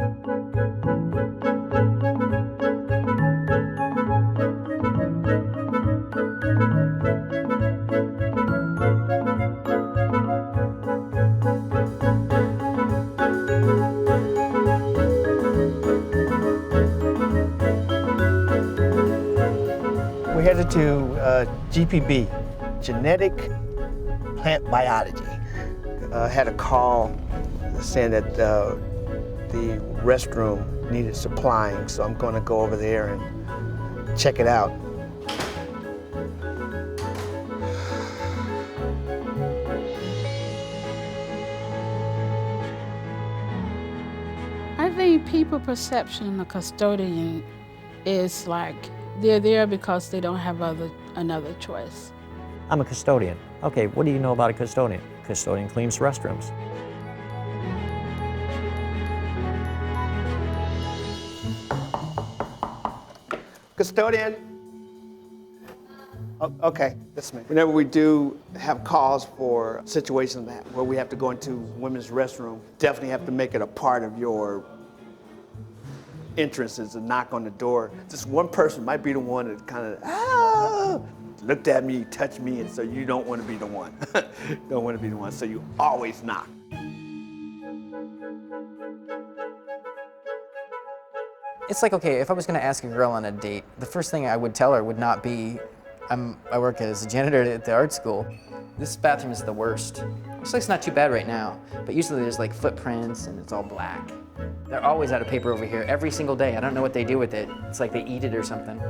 We headed to GPB, Genetic Plant Biology. Had a call saying that the restroom needed supplying, so I'm going to go over there and check it out. I think people perception of custodian is like they're there because they don't have another choice. I'm a custodian. Okay, what do you know about a custodian? Custodian cleans restrooms. Custodian? Oh, okay, that's me. Whenever we do have calls for situations where we have to go into women's restroom, definitely have to make it a part of your entrance is to knock on the door. Just one person might be the one that kind of, looked at me, touched me, and so you don't want to be the one. Don't want to be the one, so you always knock. It's like, okay, if I was gonna ask a girl on a date, the first thing I would tell her would not be, I work as a janitor at the art school. This bathroom is the worst. Looks like it's not too bad right now, but usually there's like footprints and it's all black. They're always out of paper over here, every single day. I don't know what they do with it. It's like they eat it or something.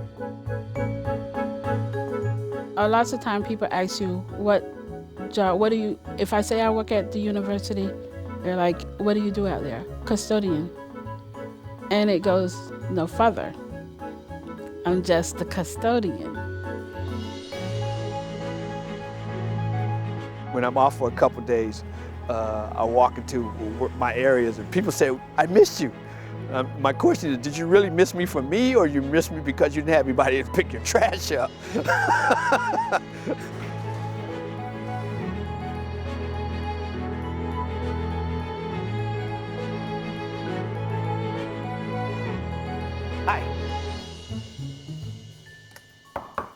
Lots of time people ask you, what do you, if I say I work at the university, they're like, what do you do out there? Custodian. And it goes no further. I'm just the custodian. When I'm off for a couple days, I walk into my areas and people say, I missed you. My question is, did you really miss me for me, or you missed me because you didn't have anybody to pick your trash up? Hi.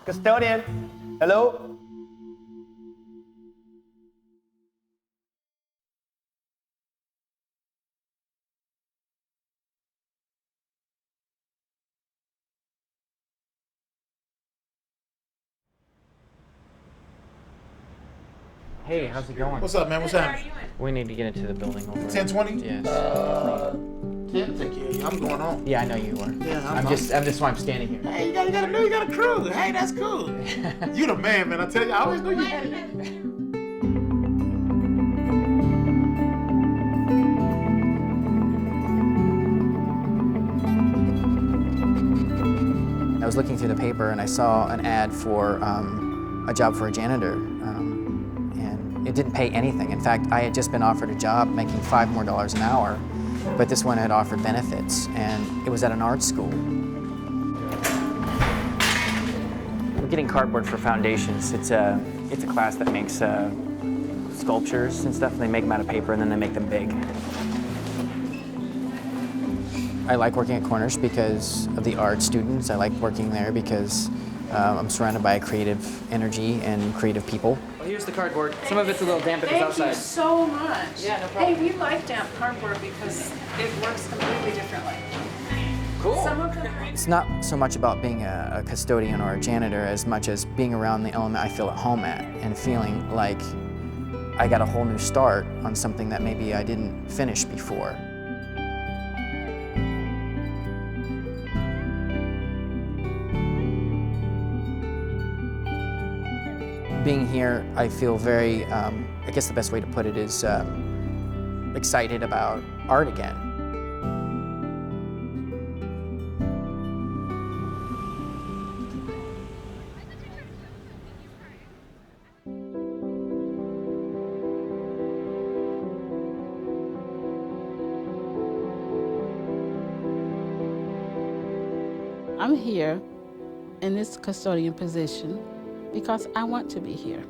Custodian, hello? Hey, how's it going? What's up, man? What's happening? We need to get into the building over. 10:20? Yes. 10? Take care. I'm going home. Yeah, I know you are. Yeah, I'm just why I'm standing here. Hey, you gotta know you got a crew. Hey, that's cool. You the man, man. I tell you, I always knew you had it. I was looking through the paper and I saw an ad for a job for a janitor, and it didn't pay anything. In fact, I had just been offered a job making $5 more an hour, but this one had offered benefits, and it was at an art school. We're getting cardboard for foundations. It's a class that makes sculptures and stuff. They make them out of paper and then they make them big. I like working at Corners because of the art students. I like working there because I'm surrounded by a creative energy and creative people. Well, here's the cardboard. Some of it's a little damp if it's outside. Thank you so much. Yeah, no problem. Hey, we like damp cardboard because it works completely differently. Cool. Some of them. It's not so much about being a custodian or a janitor as much as being around the element I feel at home at and feeling like I got a whole new start on something that maybe I didn't finish before. Being here, I feel very, I guess the best way to put it is excited about art again. I'm here in this custodian position because I want to be here.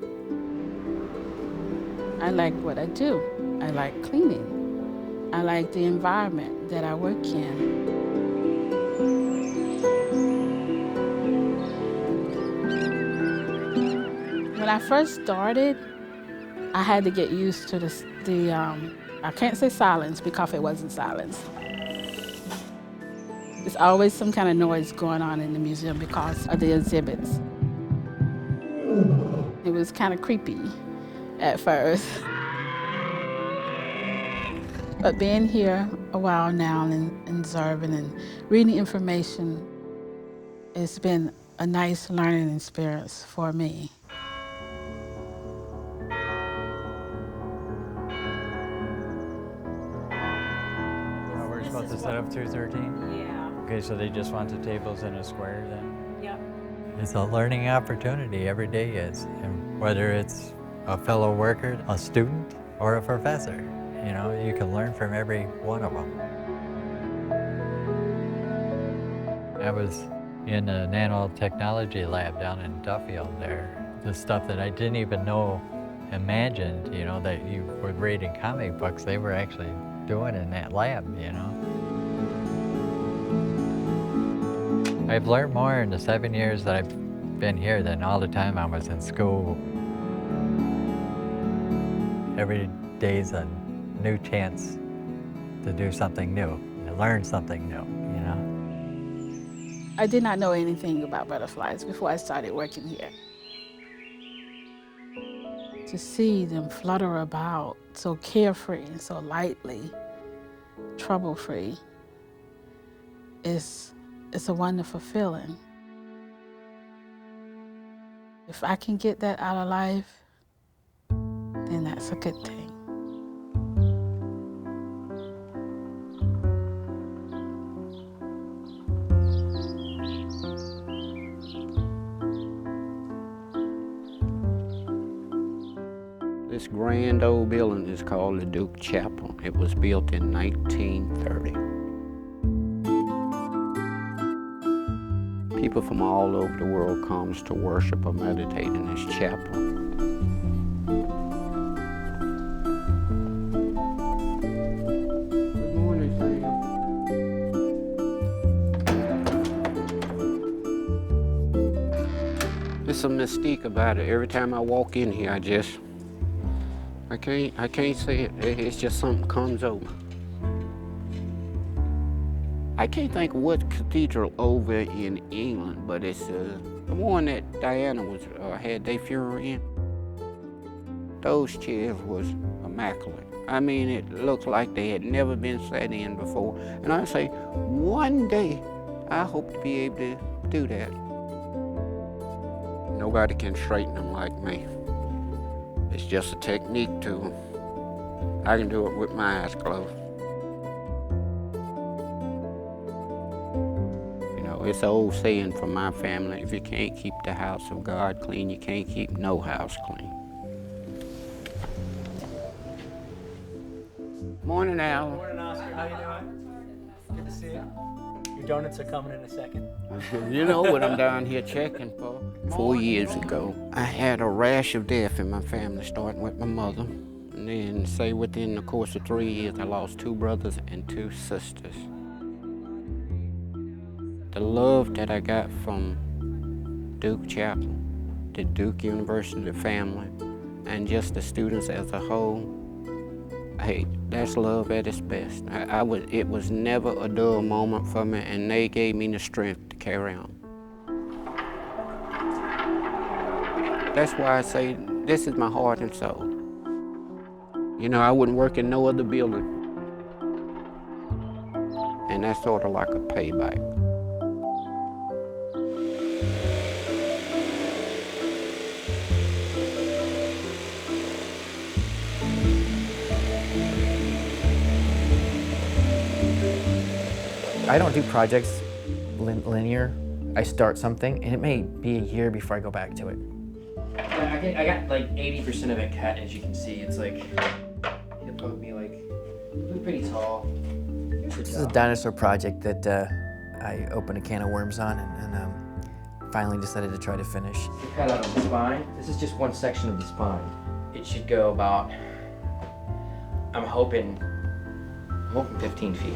I like what I do. I like cleaning. I like the environment that I work in. When I first started, I had to get used to I can't say silence because it wasn't silence. There's always some kind of noise going on in the museum because of the exhibits. It was kind of creepy at first. But being here a while now and observing and reading information, it's been a nice learning experience for me. Oh, we're supposed to set up through 13? Yeah. Okay, so they just want the tables in a square then? Yep. It's a learning opportunity, every day is. And whether it's a fellow worker, a student, or a professor, you know, you can learn from every one of them. I was in a nanotechnology lab down in Duffield there. The stuff that I didn't even know, imagined, you know, that you would read in comic books, they were actually doing in that lab, you know. I've learned more in the 7 years that I've been here than all the time I was in school. Every day's a new chance to do something new, to learn something new, you know. I did not know anything about butterflies before I started working here. To see them flutter about so carefree and so lightly, trouble-free, it's a wonderful feeling. If I can get that out of life, then that's a good thing. This grand old building is called the Duke Chapel. It was built in 1930. People from all over the world comes to worship or meditate in this chapel. Good morning, Sam. There's some mystique about it. Every time I walk in here, I can't say it. It's just something comes over. I can't think of what cathedral over in England, but it's the one that Diana had their funeral in. Those chairs was immaculate. I mean, it looked like they had never been sat in before. And I say, one day, I hope to be able to do that. Nobody can straighten them like me. It's just a technique to them. I can do it with my eyes closed. It's an old saying from my family, if you can't keep the house of God clean, you can't keep no house clean. Morning, Al. Morning, Oscar. How you doing? Good to see you. Your donuts are coming in a second. You know what I'm down here checking for. 4 years ago, I had a rash of death in my family, starting with my mother. And then, say within the course of 3 years, I lost 2 brothers and 2 sisters. The love that I got from Duke Chapel, the Duke University family, and just the students as a whole, hey, that's love at its best. It was never a dull moment for me, and they gave me the strength to carry on. That's why I say this is my heart and soul. You know, I wouldn't work in no other building. And that's sort of like a payback. I don't do projects linear. I start something, and it may be a year before I go back to it. I got like 80% of it cut, as you can see. It's like, it'll probably be like, pretty tall. This is a dinosaur project that I opened a can of worms on and finally decided to try to finish. Cut out of the spine. This is just one section of the spine. It should go about, I'm hoping, won't in 15 feet.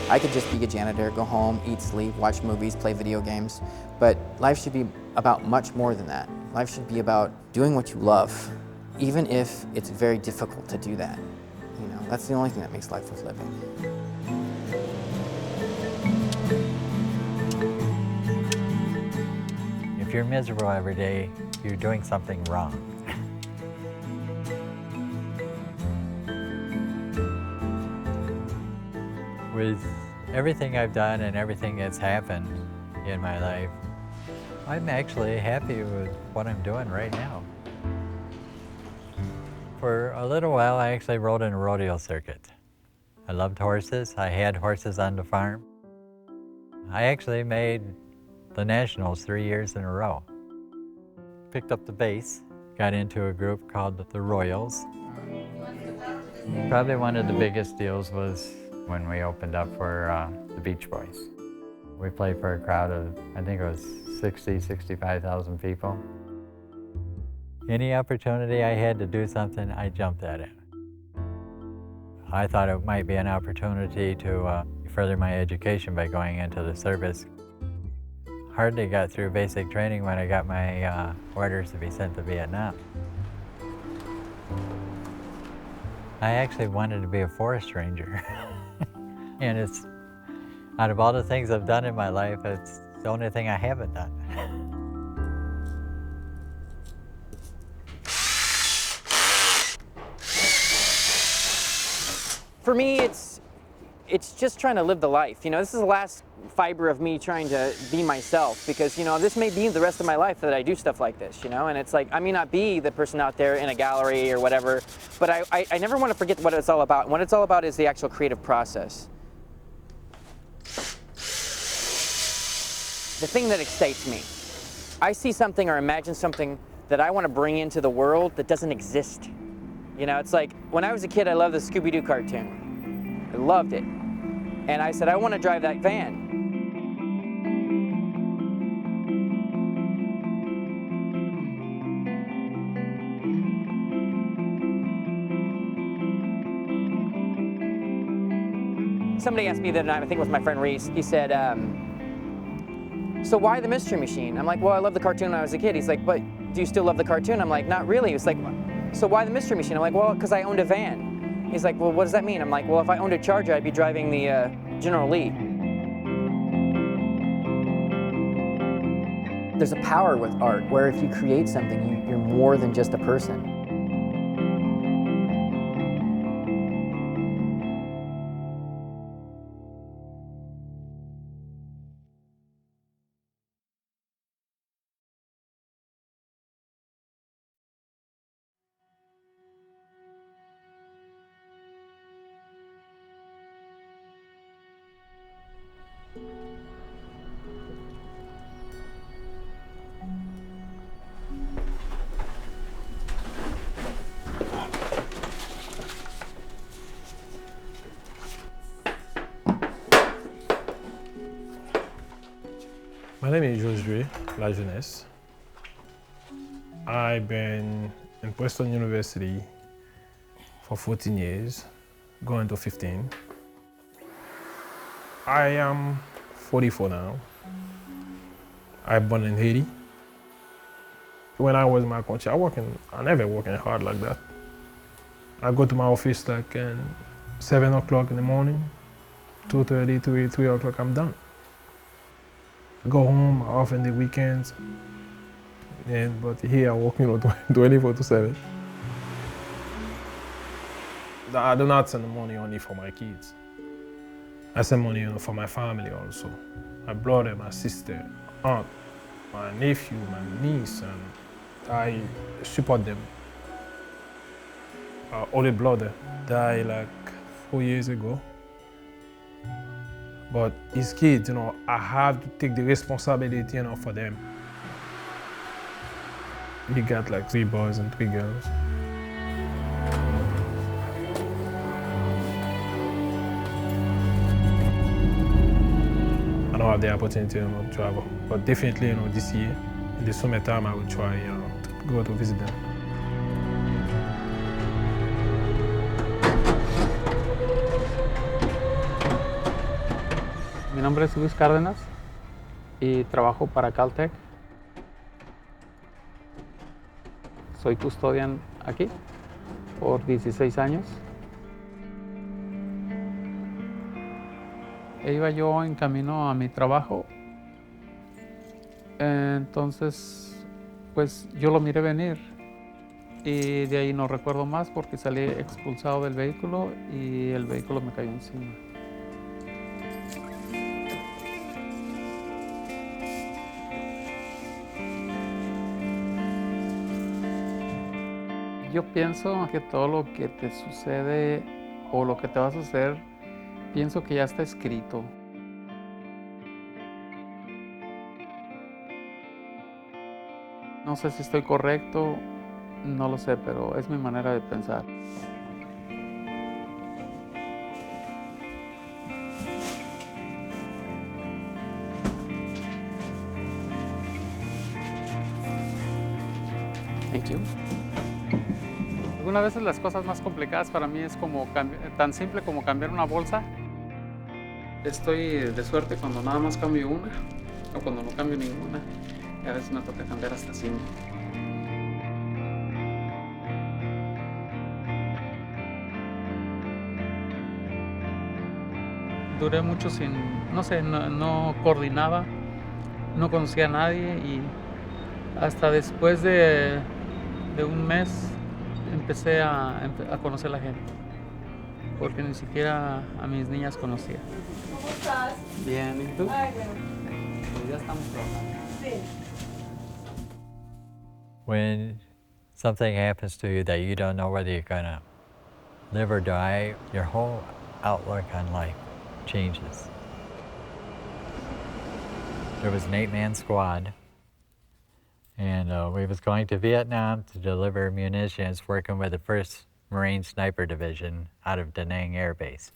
I could just be a janitor, go home, eat, sleep, watch movies, play video games, but life should be about much more than that. Life should be about doing what you love, even if it's very difficult to do that. You know, that's the only thing that makes life worth living. If you're miserable every day, you're doing something wrong. With everything I've done and everything that's happened in my life, I'm actually happy with what I'm doing right now. For a little while, I actually rode in a rodeo circuit. I loved horses. I had horses on the farm. I actually made the Nationals 3 years in a row. Picked up the bass, got into a group called the Royals. Probably one of the biggest deals was when we opened up for the Beach Boys. We played for a crowd of, I think it was 60, 65,000 people. Any opportunity I had to do something, I jumped at it. I thought it might be an opportunity to further my education by going into the service. Hardly got through basic training when I got my orders to be sent to Vietnam. I actually wanted to be a forest ranger. And it's, out of all the things I've done in my life, it's the only thing I haven't done. For me, it's just trying to live the life. You know, this is the last fiber of me trying to be myself, because, you know, this may be the rest of my life that I do stuff like this, you know, and it's like, I may not be the person out there in a gallery or whatever, but I never want to forget what it's all about. What it's all about is the actual creative process. The thing that excites me. I see something or imagine something that I want to bring into the world that doesn't exist. You know, it's like, when I was a kid, I loved the Scooby-Doo cartoon. I loved it. And I said, I want to drive that van. Somebody asked me the other night, I think it was my friend Reese, he said, so why the Mystery Machine? I'm like, well, I loved the cartoon when I was a kid. He's like, but do you still love the cartoon? I'm like, not really. He's like, so why the Mystery Machine? I'm like, well, because I owned a van. He's like, well, what does that mean? I'm like, well, if I owned a Charger, I'd be driving the General Lee. There's a power with art where if you create something, you're more than just a person. My name is Josué La Jeunesse. I've been in Preston University for 14 years, going to 15. I am 44 now. I was born in Haiti. When I was in my country, I never working hard like that. I go to my office like 7 o'clock in the morning, 2:30, 3 o'clock, I'm done. Go home off in the weekends, but here I work 24/7. I do not send money only for my kids. I send money for my family also. My brother, my sister, aunt, my nephew, my niece, and I support them. Our older brother died like 4 years ago. But his kids, I have to take the responsibility, for them. He got like 3 boys and 3 girls. I don't have the opportunity to travel, but definitely, this year, in the summertime, I will try, to go to visit them. Mi nombre es Luis Cárdenas y trabajo para Caltech. Soy custodian aquí por 16 años. Iba yo en camino a mi trabajo, entonces pues yo lo miré venir y de ahí no recuerdo más porque salí expulsado del vehículo y el vehículo me cayó encima. Yo pienso que todo lo que te sucede o lo que te va a suceder, pienso que ya está escrito. No sé si estoy correcto, no lo sé, pero es mi manera de pensar. Thank you. Algunas veces las cosas más complicadas para mí es como tan simple como cambiar una bolsa. Estoy de suerte cuando nada más cambio una o cuando no cambio ninguna. Y a veces me toca cambiar hasta 5. Duré mucho sin, no sé, no coordinaba, no conocía a nadie y hasta después de un mes empecé a conocer a la gente, porque ni siquiera a mis niñas conocía. ¿Cómo estás? Bien, ¿y tú? Ay, bueno. Pues ya estamos trabajando. Sí. When something happens to you that you don't know whether you're gonna live or die, your whole outlook on life changes. There was an 8-man squad, and we was going to Vietnam to deliver munitions, working with the 1st Marine Sniper Division out of Da Nang Air Base.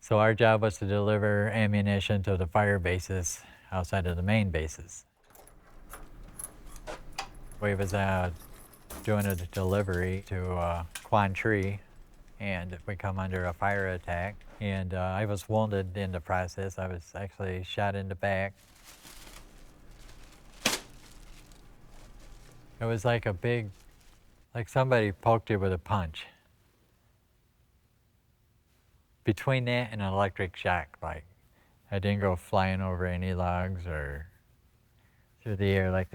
So our job was to deliver ammunition to the fire bases outside of the main bases. We was doing a delivery to Quan Tri, and we come under a fire attack, and I was wounded in the process. I was actually shot in the back. It was like like somebody poked you with a punch. Between that and an electric shock, like I didn't go flying over any logs or through the air like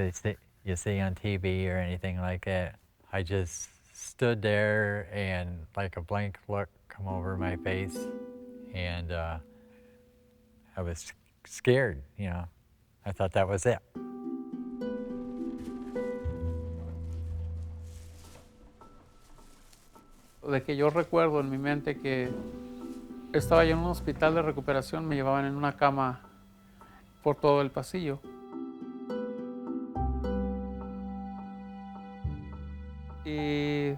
you see on TV or anything like that. I just stood there and like a blank look come over my face, and I was scared, you know. I thought that was it. De que yo recuerdo en mi mente que estaba yo en un hospital de recuperación, me llevaban en una cama por todo el pasillo. Y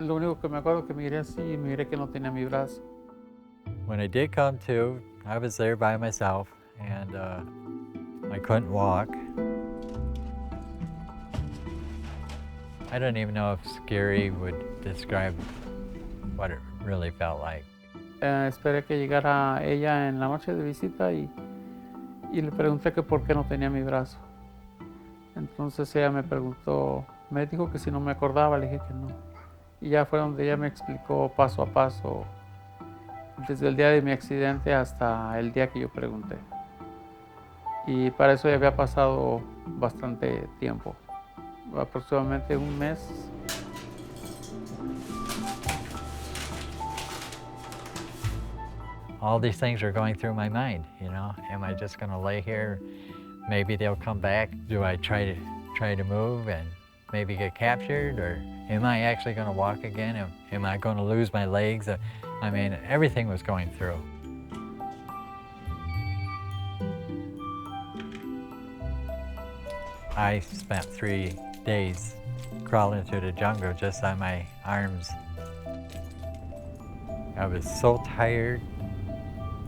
lo único que me acuerdo es que miré así y miré que no tenía mi brazo. When I did come to, I was there by myself, and I couldn't walk. I don't even know if scary would describe what it really felt like. Esperé que llegara ella en la noche de visita y le pregunté que por qué no tenía mi brazo. Entonces ella me preguntó, me dijo que si no me acordaba, le dije que no. Y ya fue donde ella me explicó paso a paso, desde el día de mi accidente hasta el día que yo pregunté. Y para eso ya había pasado bastante tiempo, aproximadamente un mes. All these things are going through my mind, you know. Am I just gonna lay here? Maybe they'll come back. Do I try to move and maybe get captured, or am I actually gonna walk again? Am I gonna lose my legs? I mean, everything was going through. I spent 3 days crawling through the jungle just on my arms. I was so tired.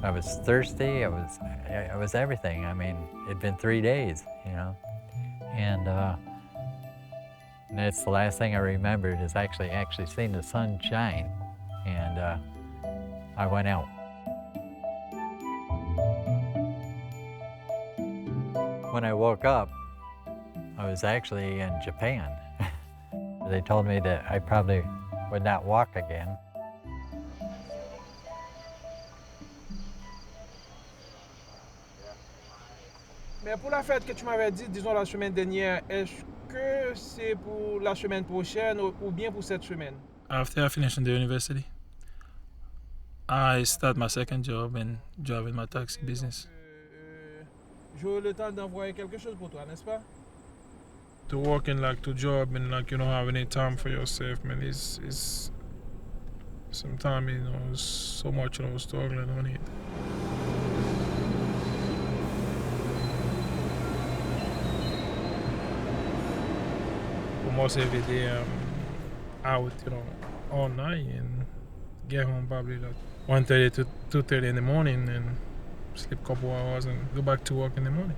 I was thirsty. I was everything. I mean, it'd been 3 days, you know. And that's the last thing I remembered, is actually seeing the sun shine. And I went out. when I woke up, I was actually in Japan. They told me that I probably would not walk again. Mais pour la fête que tu m'avais dit, disons la semaine dernière, est-ce que c'est pour la semaine prochaine ou bien pour cette semaine? After I finished in the university, I start my second job and driving my taxi business. J'aurai le temps d'envoyer quelque chose pour toi, n'est-ce pas? To work in like two jobs and like you don't have any time for yourself, man, is sometimes so much struggling on it. Almost every day I'm out, all night and get home probably like 1:30 to 2:30 in the morning and sleep a couple hours and go back to work in the morning.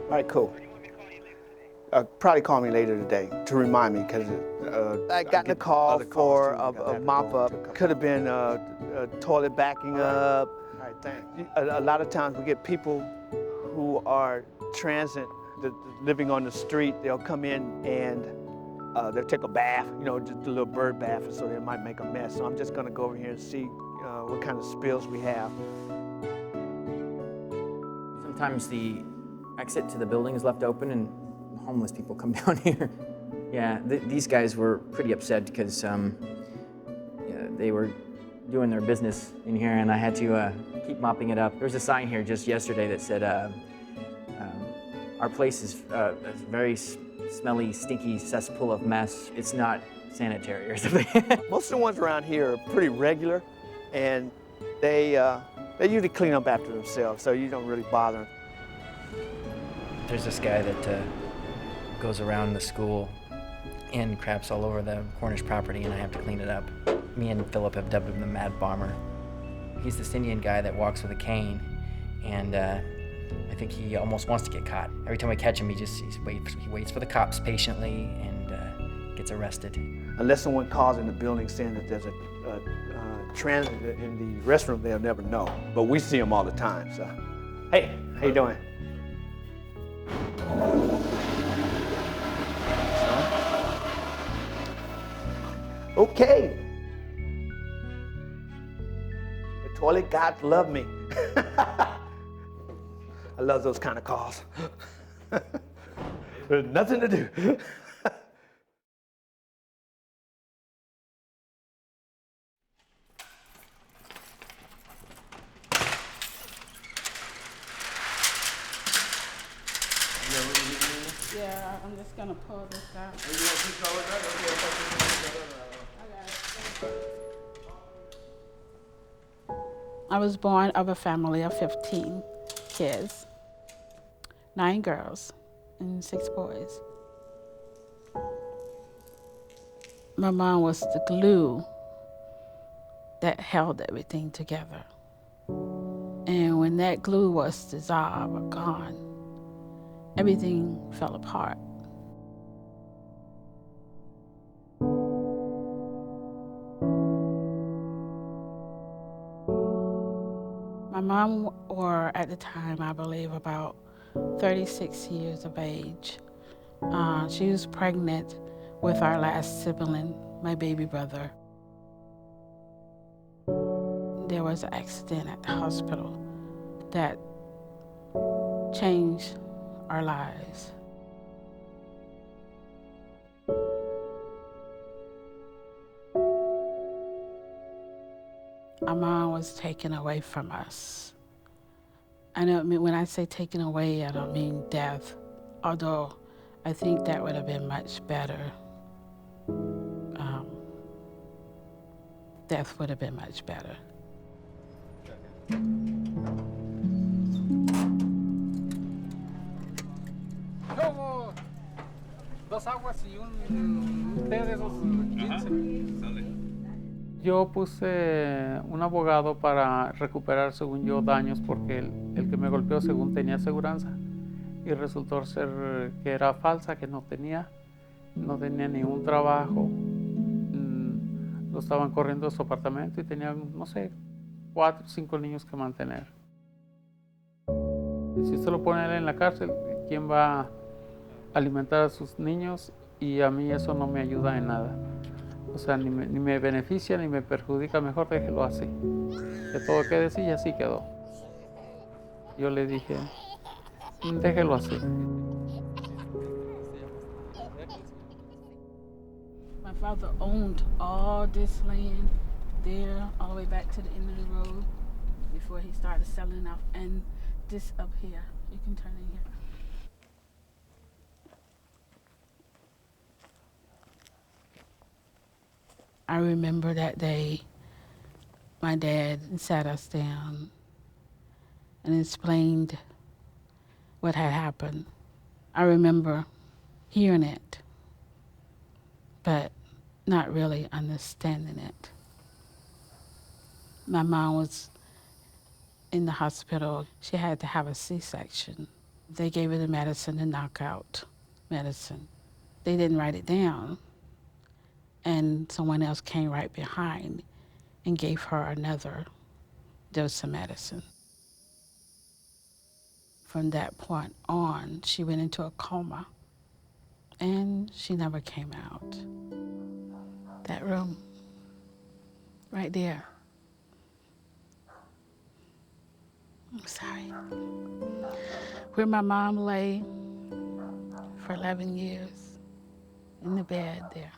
All right, cool. Probably call me later today to remind me because I got a call for a mop-up. Could have been a toilet backing up. All right, thanks. A lot of times we get people who are transit, living on the street. They'll come in and they'll take a bath, just a little bird bath, and so they might make a mess. So I'm just gonna go over here and see what kind of spills we have. Sometimes the exit to the building is left open and homeless people come down here. Yeah, these guys were pretty upset because they were doing their business in here and I had to keep mopping it up. There was a sign here just yesterday that said, our place is a very smelly, stinky cesspool of mess. It's not sanitary or something. Most of the ones around here are pretty regular and they usually clean up after themselves, so you don't really bother them. There's this guy that goes around the school and craps all over the Cornish property and I have to clean it up. Me and Philip have dubbed him the Mad Bomber. He's this Indian guy that walks with a cane and I think he almost wants to get caught. Every time we catch him, he waits for the cops patiently and gets arrested. Unless someone calls in the building saying that there's a transit in the restroom, they'll never know. But we see them all the time, so. Hey, how you doing? Okay. The toilet gods love me. I love those kind of calls. There's nothing to do. Yeah, I'm just gonna pull this out. I was born of a family of 15 kids, 9 girls and 6 boys. My mom was the glue that held everything together. And when that glue was dissolved or gone, everything fell apart. My mom were, at the time, I believe, about 36 years of age. She was pregnant with our last sibling, my baby brother. There was an accident at the hospital that changed our lives. Our mom was taken away from us. I don't mean, when I say taken away, I don't mean death, although I think that would have been much better. Death would have been much better. Yo puse un abogado para recuperar, según yo, daños porque el que me golpeó, según tenía aseguranza, y resultó ser que era falsa, que no tenía ningún trabajo. Lo estaban corriendo de su apartamento y tenía, no sé, 4 o 5 niños que mantener. Si usted lo pone a él en la cárcel, ¿quién va a alimentar a sus niños? Y a mí eso no me ayuda en nada. O sea, ni me beneficia ni me perjudica, mejor déjelo así. Que todo quede así y así quedó. Yo le dije, déjelo así. My father owned all this land there, all the way back to the end of the road before he started selling off. And this up here, you can turn in here. I remember that day, my dad sat us down and explained what had happened. I remember hearing it, but not really understanding it. My mom was in the hospital. She had to have a C-section. They gave her the medicine, the knockout medicine. They didn't write it down. And someone else came right behind and gave her another dose of medicine. From that point on, she went into a coma, and she never came out. That room, right there. I'm sorry. Where my mom lay for 11 years, in the bed there.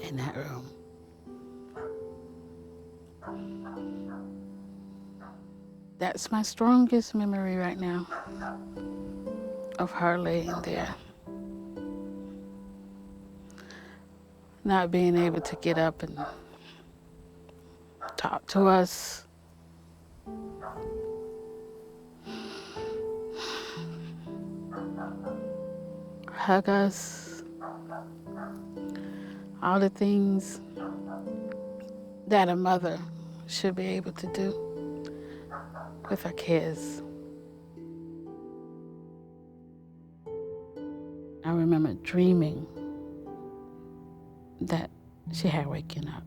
In that room. That's my strongest memory right now of her laying there. Not being able to get up and talk to us. Hug us. All the things that a mother should be able to do with her kids. I remember dreaming that she had waken up.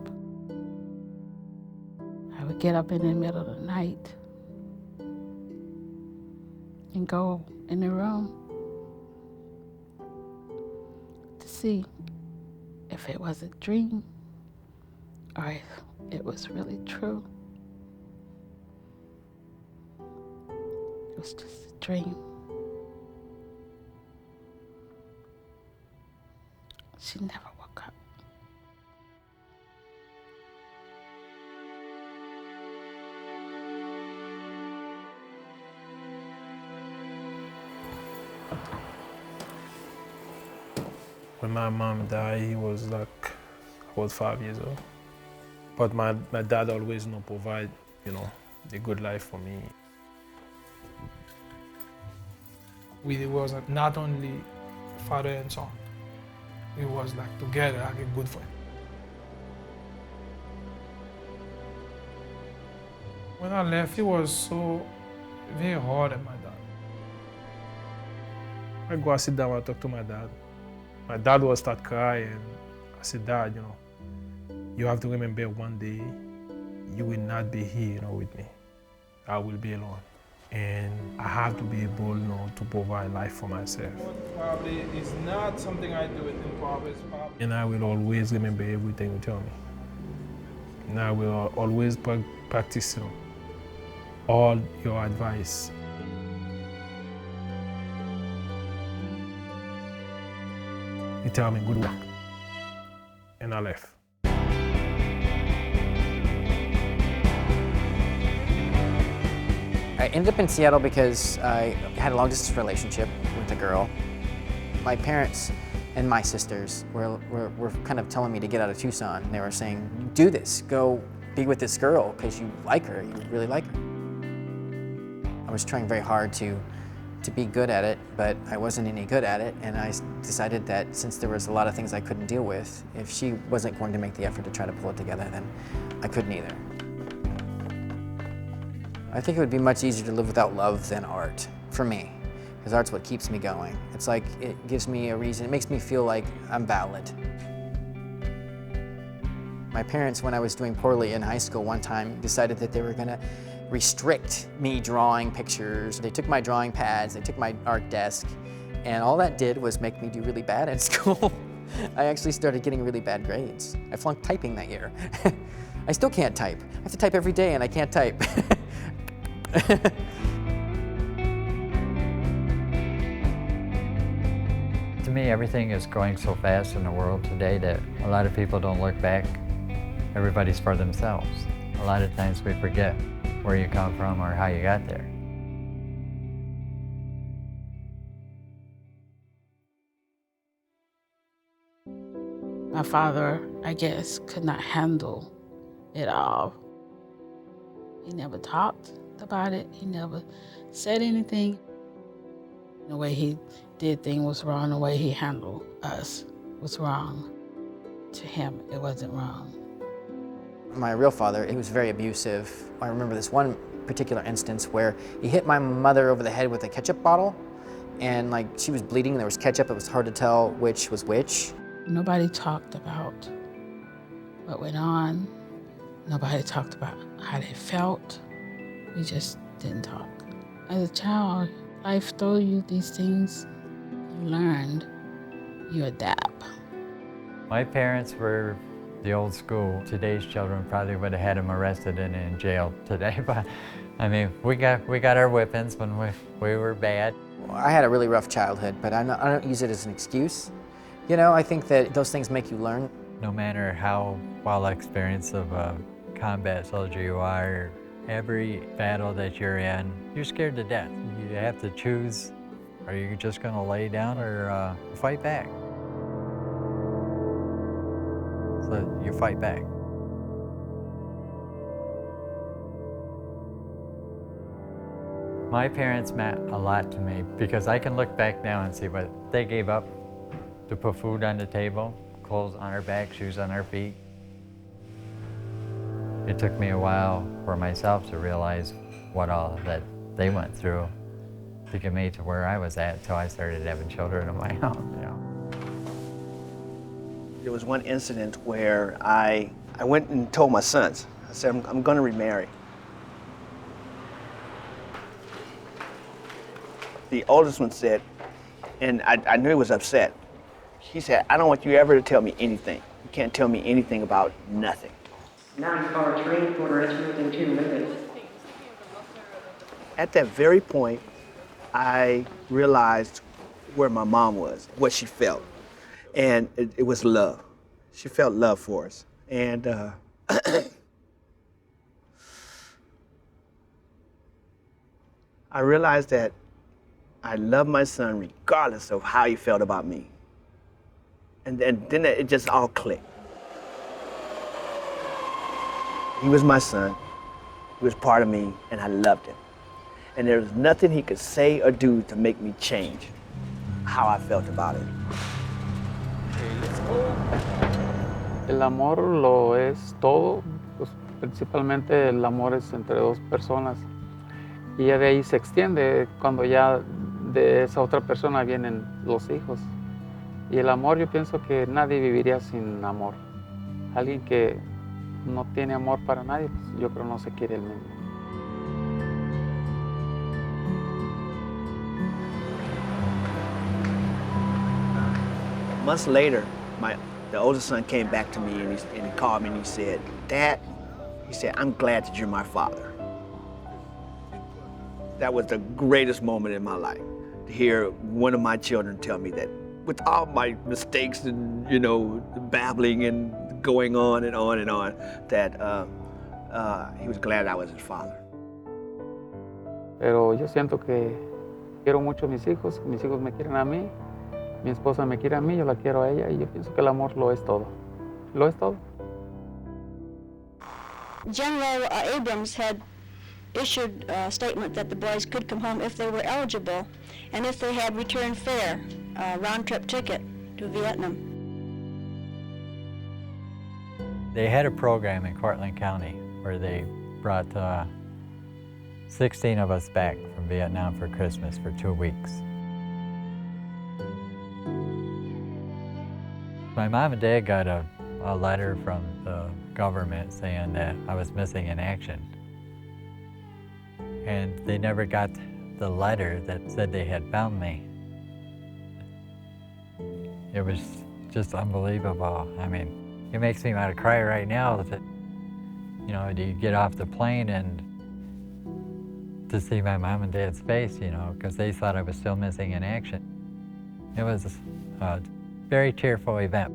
I would get up in the middle of the night and go in the room to see if it was a dream or if it was really true. It was just a dream. She never woke up. When my mom died, I was 5 years old. But my dad always provide, the good life for me. We was not only father and son. We was together like a good friend. When I left, it was so very hard at my dad. I go and sit down and talk to my dad. My dad will start crying. I said, Dad, you have to remember one day you will not be here, with me. I will be alone. And I have to be able, to provide life for myself. Probably is not something I do with improvised. And I will always remember everything you tell me. And I will always practice, all your advice. You tell me good work. And I left. I ended up in Seattle because I had a long-distance relationship with a girl. My parents and my sisters were kind of telling me to get out of Tucson. They were saying, do this, go be with this girl because you like her, you really like her. I was trying very hard to be good at it, but I wasn't any good at it, and I decided that since there was a lot of things I couldn't deal with, if she wasn't going to make the effort to try to pull it together, then I couldn't either. I think it would be much easier to live without love than art, for me, because art's what keeps me going. It's like, it gives me a reason, it makes me feel like I'm valid. My parents, when I was doing poorly in high school one time, decided that they were gonna restrict me drawing pictures. They took my drawing pads, they took my art desk, and all that did was make me do really bad at school. I actually started getting really bad grades. I flunked typing that year. I still can't type. I have to type every day and I can't type. To me, everything is going so fast in the world today that a lot of people don't look back. Everybody's for themselves. A lot of times we forget where you come from or how you got there. My father, I guess, could not handle it all. He never talked about it. He never said anything. The way he did things was wrong. The way he handled us was wrong. To him, it wasn't wrong. My real father, he was very abusive. I remember this one particular instance where he hit my mother over the head with a ketchup bottle, and like she was bleeding, there was ketchup, it was hard to tell which was which. Nobody talked about what went on. Nobody talked about how they felt. We just didn't talk. As a child, life throws you these things. You learned, you adapt. My parents were the old school. Today's children probably would have had them arrested and in jail today, but I mean, we got our whippings when we were bad. I had a really rough childhood, but I don't use it as an excuse. You know, I think that those things make you learn. No matter how well experienced of a combat soldier you are, every battle that you're in, you're scared to death. You have to choose, are you just gonna lay down or fight back? So you fight back. My parents meant a lot to me because I can look back now and see what they gave up to put food on the table, clothes on our back, shoes on our feet. It took me a while for myself to realize what all that they went through to get me to where I was at until I started having children of my own. You know. There was one incident where I went and told my sons, I said, I'm going to remarry. The oldest one said, and I knew he was upset, he said, I don't want you ever to tell me anything. You can't tell me anything about nothing. Now you are trained for us within 2 minutes. At that very point, I realized where my mom was, what she felt. And it was love. She felt love for us. And I realized that I loved my son regardless of how he felt about me. And then it just all clicked. He was my son, he was part of me, and I loved him. And there was nothing he could say or do to make me change how I felt about it. El amor lo es todo, pues principalmente el amor es entre dos personas. Y ya de ahí se extiende cuando ya de esa otra persona vienen los hijos. Y el amor, yo pienso que nadie viviría sin amor. Alguien que no tiene amor para nadie, pues yo creo no se quiere el mismo. Months later, the oldest son came back to me and he called me and he said, Dad, he said, I'm glad that you're my father. That was the greatest moment in my life, to hear one of my children tell me that with all my mistakes and, you know, babbling and going on and on and on, that he was glad I was his father. Pero yo siento que quiero mucho a mis hijos me quieren a mí, mi esposa me quiere a mí, yo la quiero a ella, y yo pienso que el amor lo es todo. Lo es todo. General Abrams had issued a statement that the boys could come home if they were eligible and if they had return fare, a round-trip ticket to Vietnam. They had a program in Cortland County where they brought 16 of us back from Vietnam for Christmas for 2 weeks. My mom and dad got a a letter from the government saying that I was missing in action. And they never got the letter that said they had found me. It was just unbelievable. I mean, it makes me want to cry right now that, you know, you get off the plane and to see my mom and dad's face, you know, because they thought I was still missing in action. It was a very tearful event.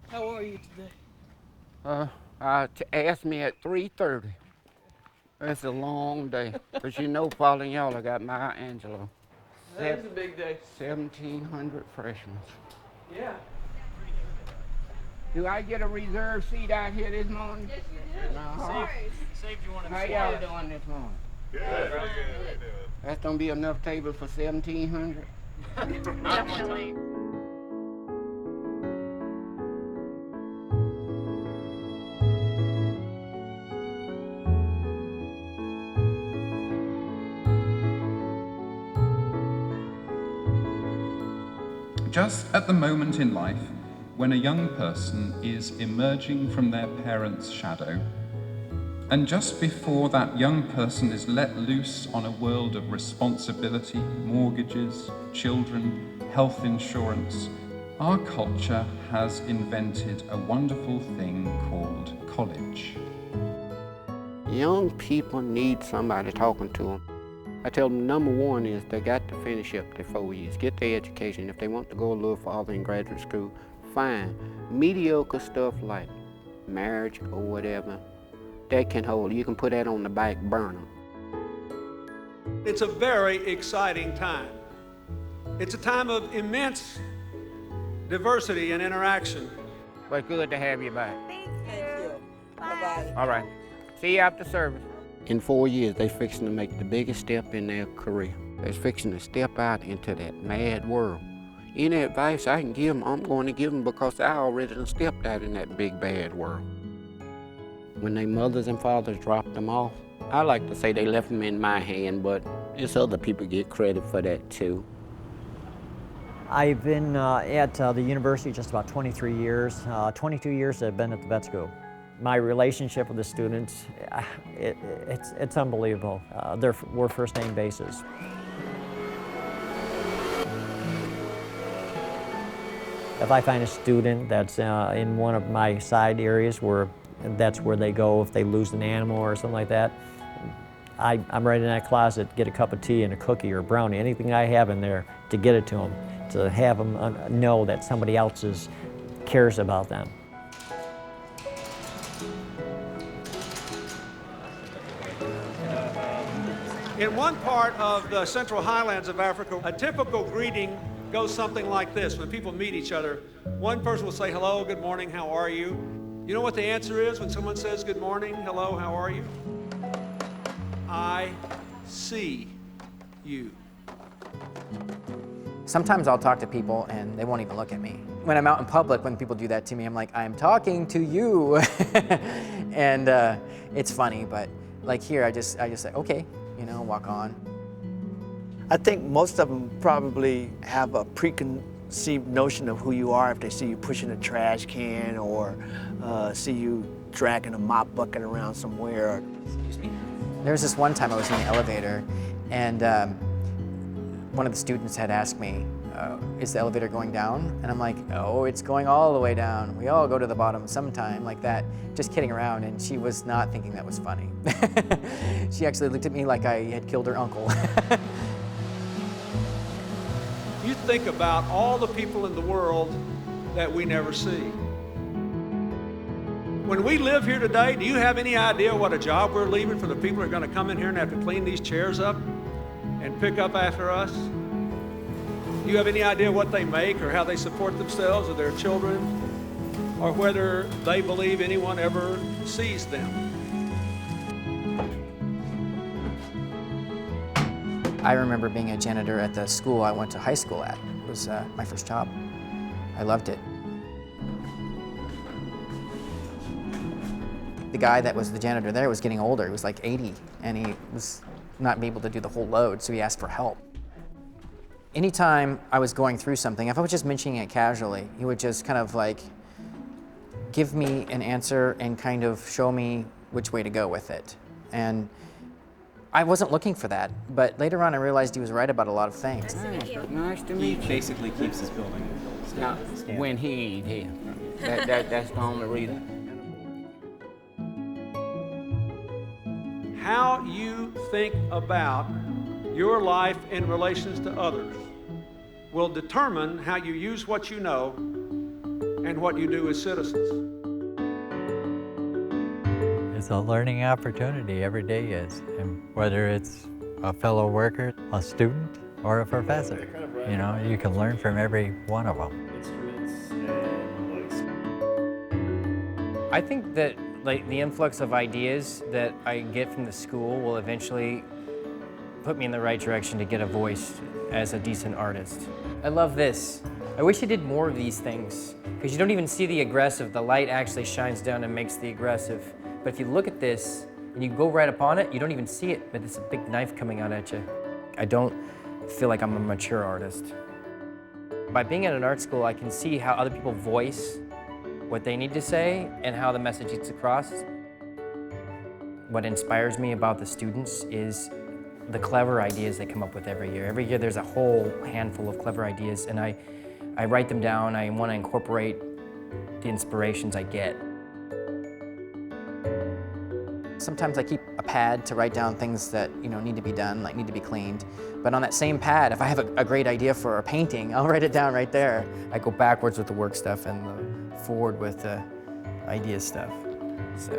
How are you today? Ask me at 3:30. It's a long day, because you know, following y'all, I got Maya Angelou. That is a big day. 1,700 freshmen. Yeah. Do I get a reserved seat out here this morning? Yes, you do. Saved you one of the How y'all doing this morning? Good. That's gonna be enough table for 1,700? Definitely. Just at the moment in life when a young person is emerging from their parents' shadow, and just before that young person is let loose on a world of responsibility, mortgages, children, health insurance, our culture has invented a wonderful thing called college. Young people need somebody talking to them. I tell them number one is they got to finish up their 4 years, get their education. If they want to go a little farther in graduate school, fine. Mediocre stuff like marriage or whatever, that can hold. You can put that on the back burner. It's a very exciting time. It's a time of immense diversity and interaction. But good to have you back. Thank you. Bye-bye. All right. See you after service. In 4 years, they're fixing to make the biggest step in their career. They're fixing to step out into that mad world. Any advice I can give them, I'm going to give them because I already done stepped out in that big bad world. When their mothers and fathers dropped them off, I like to say they left them in my hand, but it's other people get credit for that too. I've been at the university just about 23 years. 22 years I've been at the vet school. My relationship with the students, it's unbelievable. We're first name basis. If I find a student that's in one of my side areas where that's where they go if they lose an animal or something like that, I'm right in that closet, get a cup of tea and a cookie or a brownie, anything I have in there to get it to them, to have them know that somebody else cares about them. In one part of the central highlands of Africa, a typical greeting goes something like this. When people meet each other, one person will say, hello, good morning, how are you? You know what the answer is when someone says good morning, hello, how are you? I see you. Sometimes I'll talk to people and they won't even look at me. When I'm out in public, when people do that to me, I'm like, I'm talking to you. And it's funny, but like here, I just say, okay, you know, walk on. I think most of them probably have a preconceived notion of who you are if they see you pushing a trash can or see you dragging a mop bucket around somewhere. There was this one time I was in the elevator and one of the students had asked me, is the elevator going down? And I'm like, oh, it's going all the way down. We all go to the bottom sometime, like that, just kidding around. And she was not thinking that was funny. She actually looked at me like I had killed her uncle. You think about all the people in the world that we never see. When we live here today, do you have any idea what a job we're leaving for the people who are going to come in here and have to clean these chairs up and pick up after us? Do you have any idea what they make or how they support themselves or their children, or whether they believe anyone ever sees them? I remember being a janitor at the school I went to high school at. It was my first job. I loved it. The guy that was the janitor there was getting older. He was like 80, and he was not able to do the whole load, so he asked for help. Anytime I was going through something, if I was just mentioning it casually, he would just kind of like give me an answer and kind of show me which way to go with it. And I wasn't looking for that, but later on I realized he was right about a lot of things. Nice to meet you. He basically keeps his building. Now, when he ain't here. That's the only reason. How you think about your life in relations to others will determine how you use what you know and what you do as citizens. It's a learning opportunity, every day is, and whether it's a fellow worker, a student, or a professor. You know, you can learn from every one of them. I think that like the influx of ideas that I get from the school will eventually put me in the right direction to get a voice as a decent artist. I love this. I wish I did more of these things, because you don't even see the aggressive. The light actually shines down and makes the aggressive. But if you look at this and you go right upon it, you don't even see it, but it's a big knife coming out at you. I don't feel like I'm a mature artist. By being at an art school, I can see how other people voice what they need to say and how the message gets across. What inspires me about the students is the clever ideas they come up with every year. Every year there's a whole handful of clever ideas, and I write them down. I want to incorporate the inspirations I get. Sometimes I keep a pad to write down things that need to be done, like need to be cleaned. But on that same pad, if I have a great idea for a painting, I'll write it down right there. I go backwards with the work stuff and forward with the idea stuff. So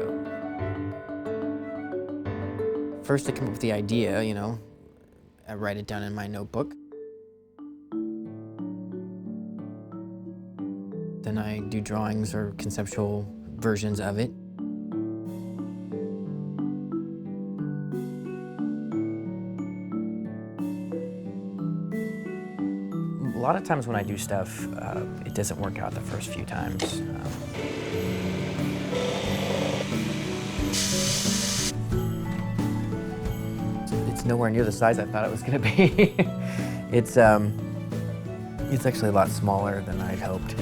first I come up with the idea, I write it down in my notebook. Then I do drawings or conceptual versions of it. A lot of times when I do stuff, it doesn't work out the first few times. It's nowhere near the size I thought it was going to be. It's actually a lot smaller than I'd hoped.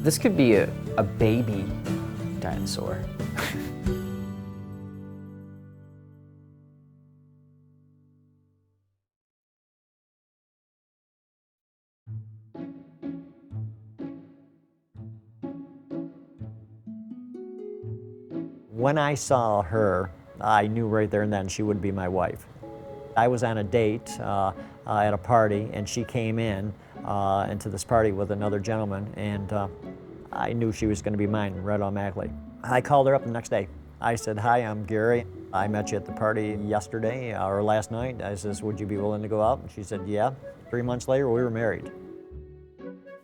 This could be a baby dinosaur. When I saw her, I knew right there and then she would be my wife. I was on a date at a party, and she came in into this party with another gentleman, and I knew she was going to be mine right automatically. I called her up the next day. I said, "Hi, I'm Gary. I met you at the party yesterday or last night." I says, "Would you be willing to go out?" And she said, "Yeah." 3 months later, we were married.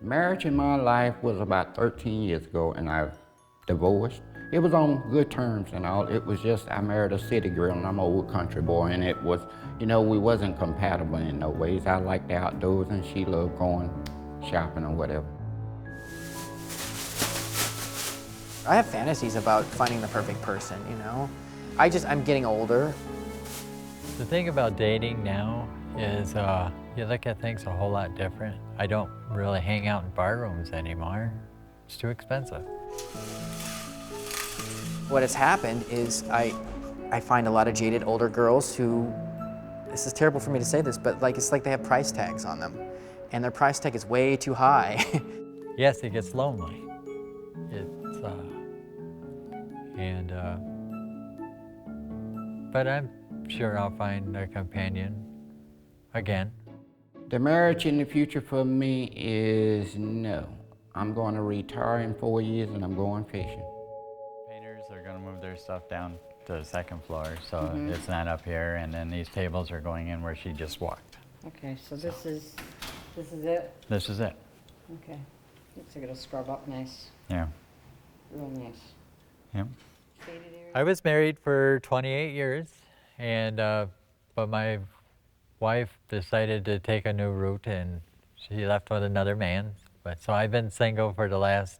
Marriage in my life was about 13 years ago, and I divorced. It was on good terms and all. It was just, I married a city girl and I'm an old country boy, and it was, we wasn't compatible in no ways. I liked the outdoors and she loved going shopping or whatever. I have fantasies about finding the perfect person, I'm getting older. The thing about dating now is you look at things a whole lot different. I don't really hang out in bar rooms anymore. It's too expensive. What has happened is I find a lot of jaded older girls who, this is terrible for me to say this, but it's like they have price tags on them, and their price tag is way too high. Yes, it gets lonely. But I'm sure I'll find a companion again. The marriage in the future for me is no. I'm going to retire in 4 years and I'm going fishing. They're going to move their stuff down to the second floor, so it's not up here, and then these tables are going in where she just walked. Okay, so this is it? This is it. Okay. Looks like it'll scrub up nice. Yeah. Real nice. Yep. I was married for 28 years, and but my wife decided to take a new route, and she left with another man But so I've been single for the last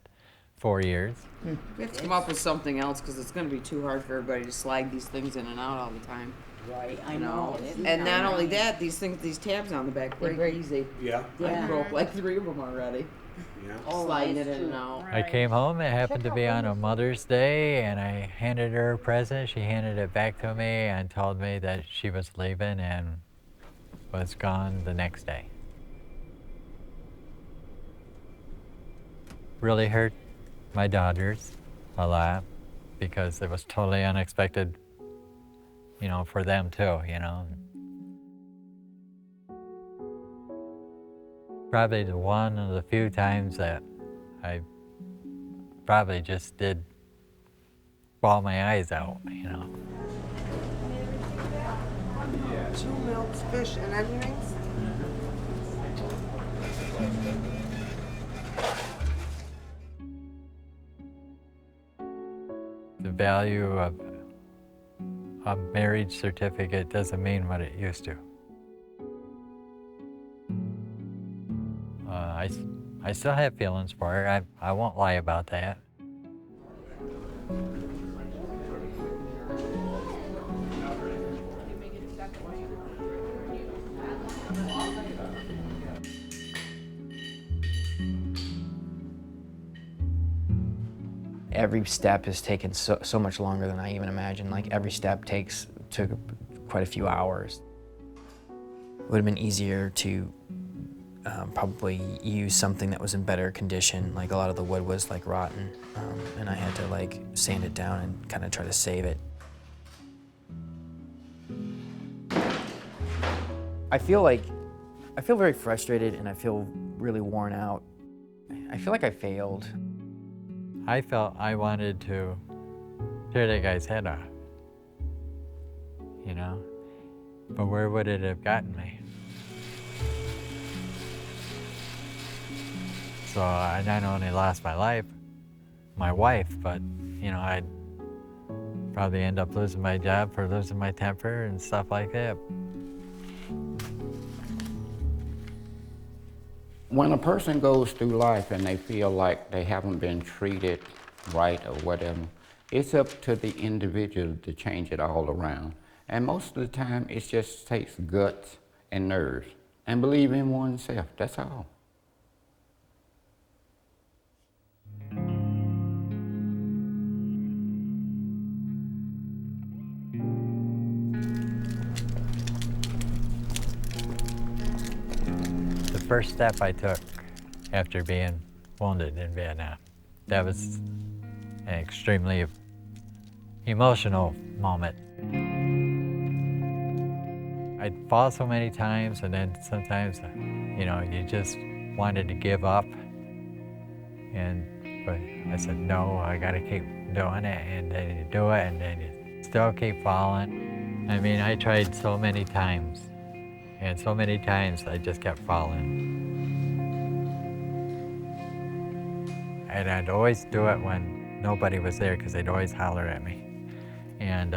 4 years. We have to come up with something else because it's going to be too hard for everybody to slide these things in and out all the time. Right, I You know. And not only that, these tabs on the back break easy. Yeah. I broke like 3 of them already. Yeah. Sliding it in and out. I came home, it happened to be on a Mother's Day, and I handed her a present. She handed it back to me and told me that she was leaving and was gone the next day. Really hurt my daughters a lot because it was totally unexpected, you know, for them too, you know. Probably one of the few times that I probably just did bawl my eyes out, you know. 2 milks, fish, and onion rings. The value of a marriage certificate doesn't mean what it used to. I still have feelings for her. I won't lie about that. Every step has taken so much longer than I even imagined. Like every step took quite a few hours. It would have been easier to probably use something that was in better condition. Like a lot of the wood was like rotten, and I had to like sand it down and kind of try to save it. I feel very frustrated and I feel really worn out. I feel like I failed. I felt I wanted to tear that guy's head off, you know? But where would it have gotten me? So I not only lost my life, my wife, but, you know, I'd probably end up losing my job for losing my temper and stuff like that. When a person goes through life and they feel like they haven't been treated right or whatever, it's up to the individual to change it all around. And most of the time, it just takes guts and nerves and believe in oneself, that's all. The first step I took after being wounded in Vietnam, that was an extremely emotional moment. I'd fall so many times, and then sometimes, you know, you just wanted to give up. But I said, no, I gotta keep doing it, and then you do it, and then you still keep falling. I mean, I tried so many times, and so many times I just kept falling. And I'd always do it when nobody was there, because they'd always holler at me. And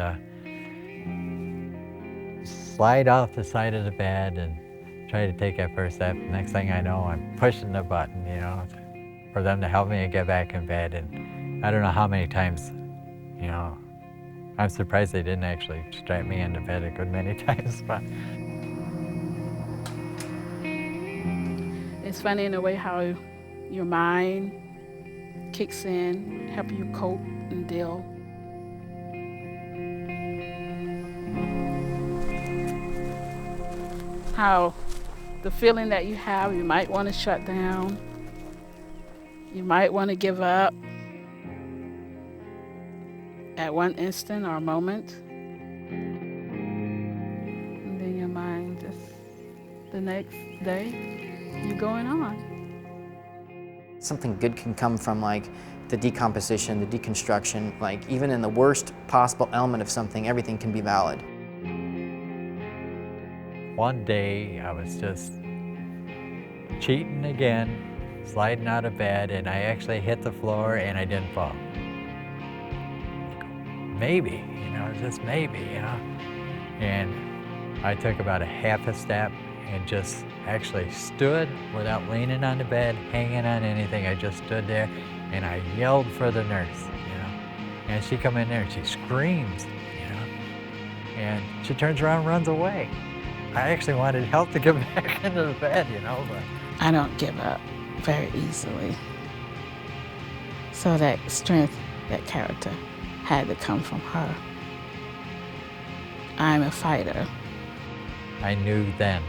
slide off the side of the bed and try to take that first step. Next thing I know, I'm pushing the button, you know, for them to help me get back in bed. And I don't know how many times, you know, I'm surprised they didn't actually strap me into bed a good many times. But it's funny in a way how your mind kicks in, help you cope and deal. How the feeling that you have, you might want to shut down, you might want to give up at one instant or moment. And then your mind just, the next day, you're going on. Something good can come from like the decomposition, the deconstruction, like even in the worst possible element of something, everything can be valid. one day I was just cheating again, sliding out of bed, and I actually hit the floor and I didn't fall. Maybe, you know, just maybe, you know. And I took about a half a step and just actually stood without leaning on the bed, hanging on anything. I just stood there and I yelled for the nurse, you know. And she come in there and she screams, you know. And she turns around and runs away. I actually wanted help to get back into the bed, you know, but. I don't give up very easily. So that strength, that character, had to come from her. I'm a fighter. I knew then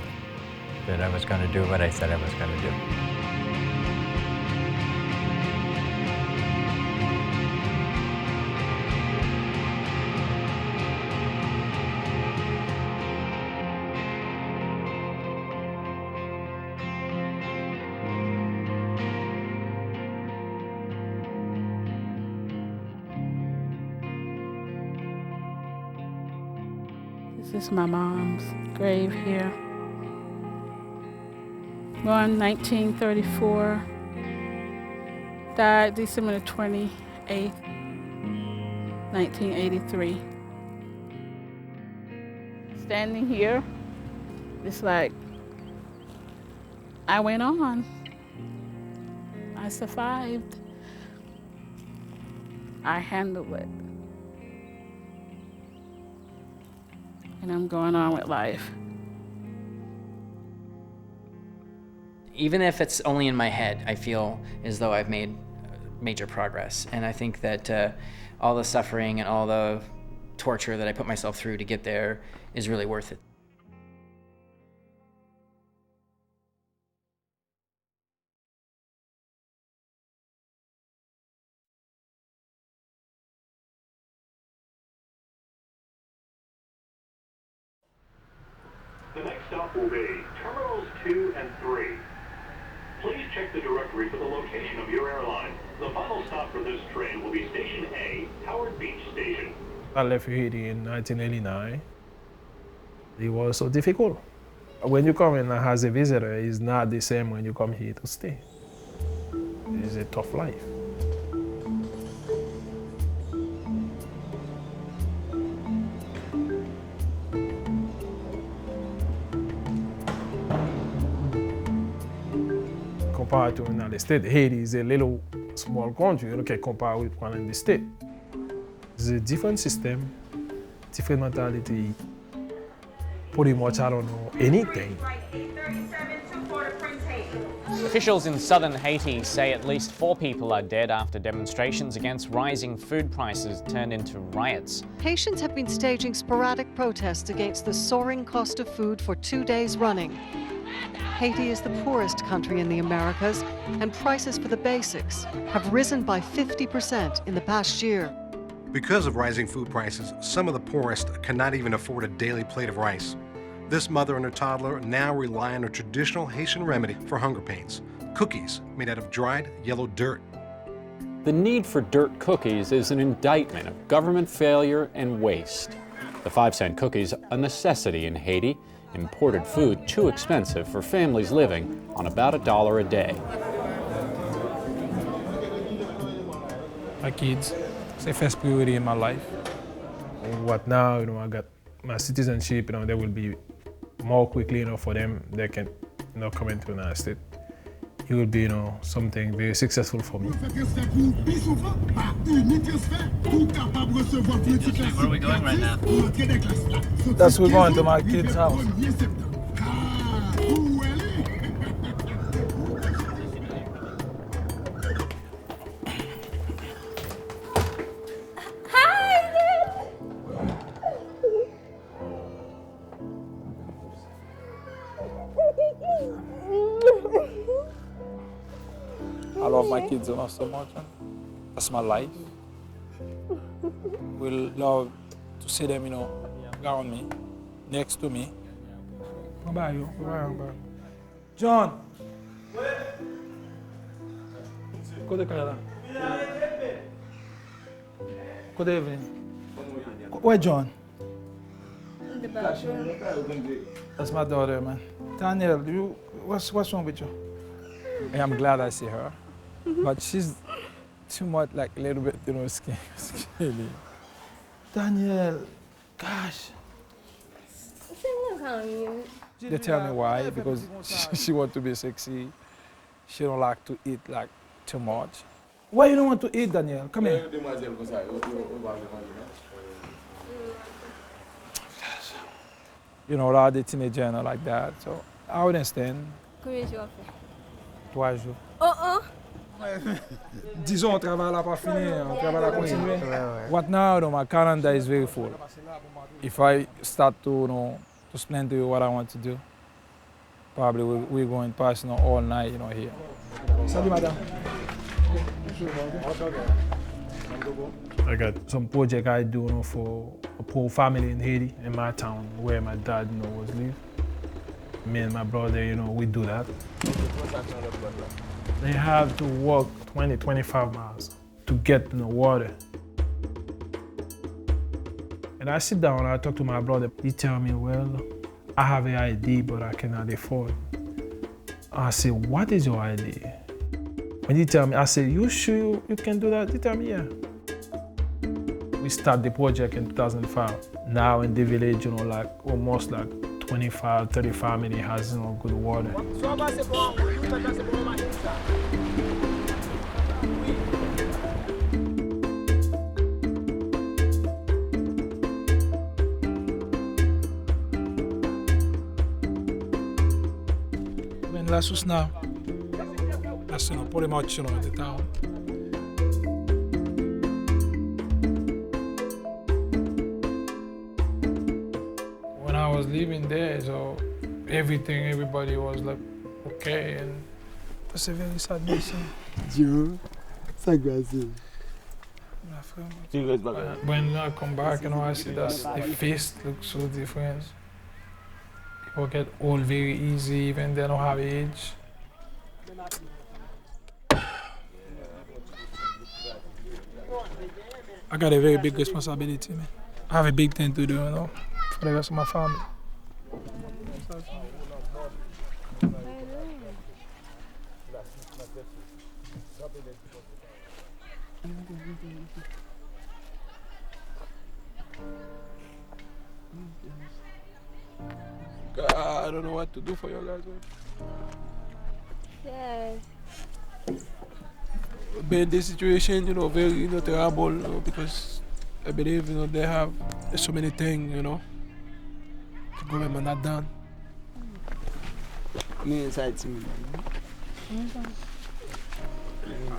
that I was going to do what I said I was going to do. This is my mom's grave here. Born 1934, died December 28th, 1983. Standing here, it's like I went on. I survived. I handled it. And I'm going on with life. Even if it's only in my head, I feel as though I've made major progress. And I think that all the suffering and all the torture that I put myself through to get there is really worth it. The next stop will be Terminals 2 and 3. Please check the directory for the location of your airline. The final stop for this train will be Station A, Howard Beach Station. I left Haiti in 1989. It was so difficult. When you come in as a visitor, it's not the same when you come here to stay. It's a tough life. Compared to another state, Haiti is a little small country. You can compare with one in the state. It's a different system, different mentality. Pretty much, I don't know anything. Officials in southern Haiti say at least 4 people are dead after demonstrations against rising food prices turned into riots. Haitians have been staging sporadic protests against the soaring cost of food for 2 days running. Haiti is the poorest country in the Americas, and prices for the basics have risen by 50% in the past year. Because of rising food prices, some of the poorest cannot even afford a daily plate of rice. This mother and her toddler now rely on a traditional Haitian remedy for hunger pains, cookies made out of dried yellow dirt. The need for dirt cookies is an indictment of government failure and waste. The 5-cent cookies, a necessity in Haiti, imported food too expensive for families living on about $1 a day. My kids, it's the first priority in my life. What now, I got my citizenship, they will be more quickly, for them, they can, come into the United States. It will be, something very successful for me. Where are we going right now? That's we're going to my kid's house. I love my kids so much. That's my life. We love to see them, around me, next to me. Bye-bye. John! Good evening. Where John? In the bathroom. That's my daughter, man. Daniel, what's wrong with you? I'm glad I see her, but she's too much, like a little bit, skinny. Daniel, gosh. They tell me why, because she want to be sexy. She don't like to eat like too much. Why you don't want to eat, Daniel? Come here. You know, a lot of the teenagers are like that, so I understand. Combien de jours on fait? 3 jours. Oh. Disons, on travaille là pas fini, on travaille là continuer. Right now, my calendar is very full. If I start to explain to you what I want to do, probably we're going past all night, here. Salut, madame. I got some project I do for a poor family in Haiti, in my town, where my dad was live. Me and my brother, we do that. They have to walk 20, 25 miles to get water. And I sit down, I talk to my brother. He tell me, well, I have an idea, but I cannot afford. I say, what is your idea? When he tell me, I say, you sure you can do that? He tell me, yeah. We start the project in 2005. Now in the village, almost 25, 30 family has good water. When la source now, that's pretty much the town. When I was living there, so everybody was like okay, and that's a very sad mission. Dieu, ça grâce. When I come back, I see that the face looks so different. People get old very easy, even they don't have age. I got a very big responsibility, man. I have a big thing to do, for the rest of my family. I don't know what to do for you guys. Yes. But the situation, very terrible, because I believe, they have so many things, the government not done.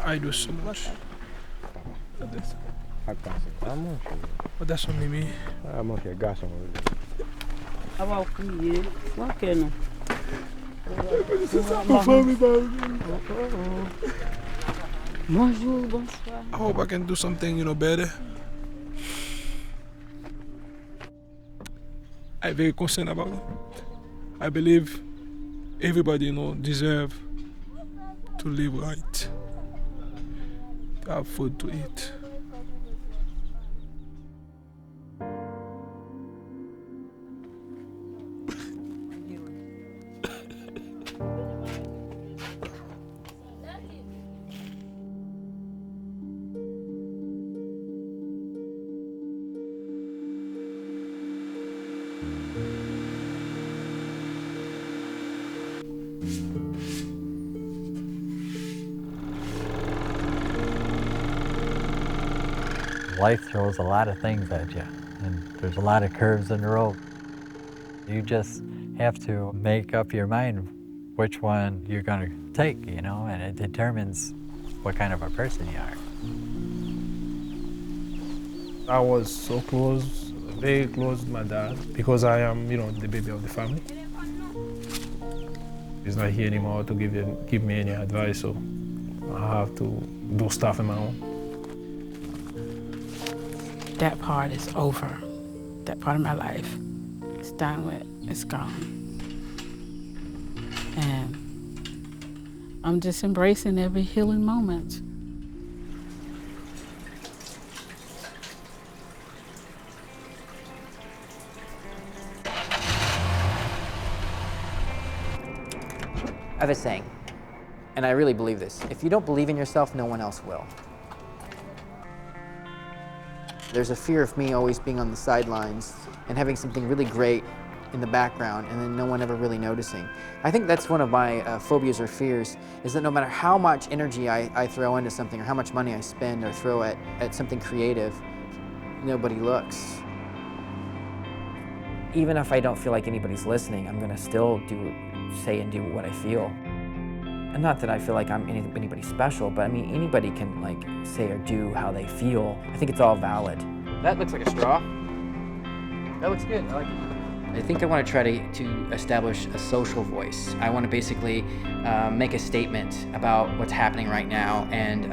I do so much. But that's only me. Bonjour, bonsoir. I hope I can do something, better. I'm very concerned about it. I believe everybody, deserve to live right, to have food to eat. Life throws a lot of things at you, and there's a lot of curves in the road. You just have to make up your mind which one you're going to take, and it determines what kind of a person you are. I was so close, very close to my dad, because I am, the baby of the family. He's not here anymore to give me any advice, so I have to do stuff on my own. That part is over. That part of my life is done with. It's gone. And I'm just embracing every healing moment. I have a saying, and I really believe this. If you don't believe in yourself, no one else will. There's a fear of me always being on the sidelines and having something really great in the background and then no one ever really noticing. I think that's one of my phobias or fears, is that no matter how much energy I throw into something or how much money I spend or throw at something creative, nobody looks. Even if I don't feel like anybody's listening, I'm gonna still say and do what I feel. And not that I feel like I'm anybody special, but I mean, anybody can like say or do how they feel. I think it's all valid. That looks like a straw. That looks good, I like it. I think I want to try to establish a social voice. I want to basically make a statement about what's happening right now and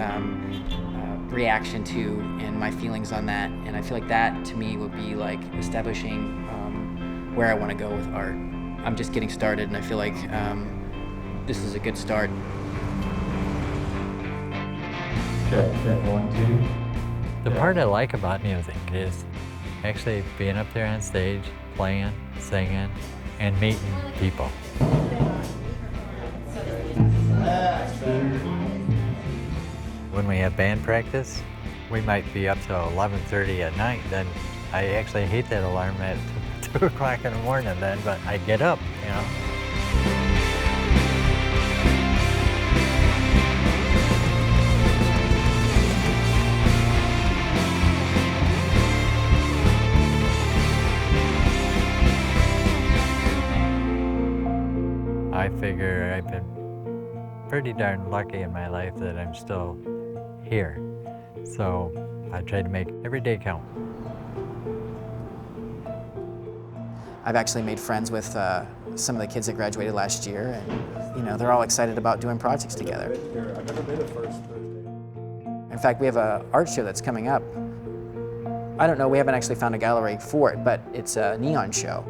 reaction to and my feelings on that. And I feel like that to me would be like establishing where I want to go with art. I'm just getting started and I feel like this is a good start. The part I like about music is actually being up there on stage, playing, singing, and meeting people. When we have band practice, we might be up till 11:30 at night. Then I actually hate that alarm at 2 o'clock in the morning then, but I get up, you know. I figure I've been pretty darn lucky in my life that I'm still here. So I try to make every day count. I've actually made friends with some of the kids that graduated last year, and you know, they're all excited about doing projects together. I've never been a first. In fact, we have an art show that's coming up. I don't know, we haven't actually found a gallery for it, but it's a neon show.